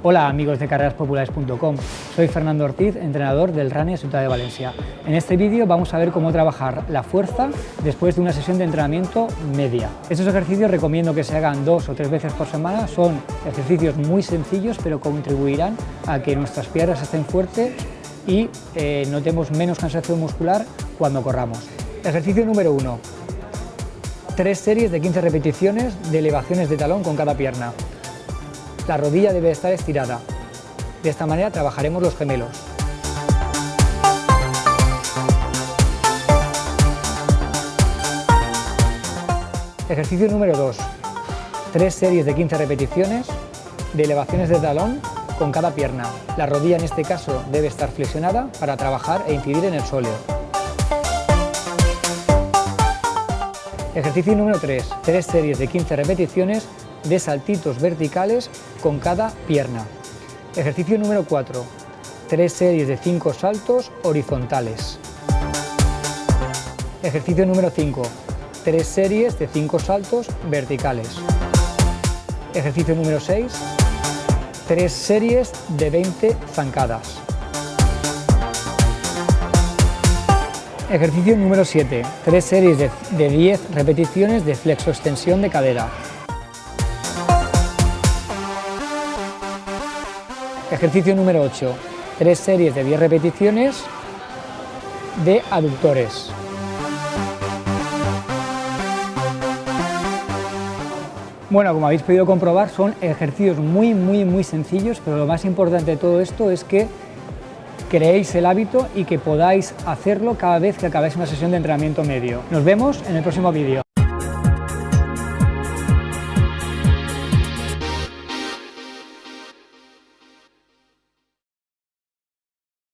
Hola amigos de carreraspopulares.com, soy Fernando Ortiz, entrenador del Running Ciutat de Valencia. En este vídeo vamos a ver cómo trabajar la fuerza después de una sesión de entrenamiento media. Estos ejercicios recomiendo que se hagan 2 o 3 veces por semana, son ejercicios muy sencillos pero contribuirán a que nuestras piernas estén fuertes y notemos menos cansancio muscular cuando corramos. Ejercicio número 1. 3 series de 15 repeticiones de elevaciones de talón con cada pierna. La rodilla debe estar estirada. De esta manera trabajaremos los gemelos. Ejercicio número 2. 3 series de 15 repeticiones de elevaciones de talón con cada pierna. La rodilla en este caso debe estar flexionada para trabajar e incidir en el sóleo. Ejercicio número 3. 3 series de 15 repeticiones de saltitos verticales con cada pierna. Ejercicio número 4. 3 series de 5 saltos horizontales. Ejercicio número 5. 3 series de 5 saltos verticales. Ejercicio número 6. 3 series de 20 zancadas. Ejercicio número 7. 3 series de 10 repeticiones de flexoextensión de cadera. Ejercicio número 8. 3 series de 10 repeticiones de aductores. Bueno, como habéis podido comprobar, son ejercicios muy sencillos, pero lo más importante de todo esto es que creéis el hábito y que podáis hacerlo cada vez que acabéis una sesión de entrenamiento medio. Nos vemos en el próximo vídeo.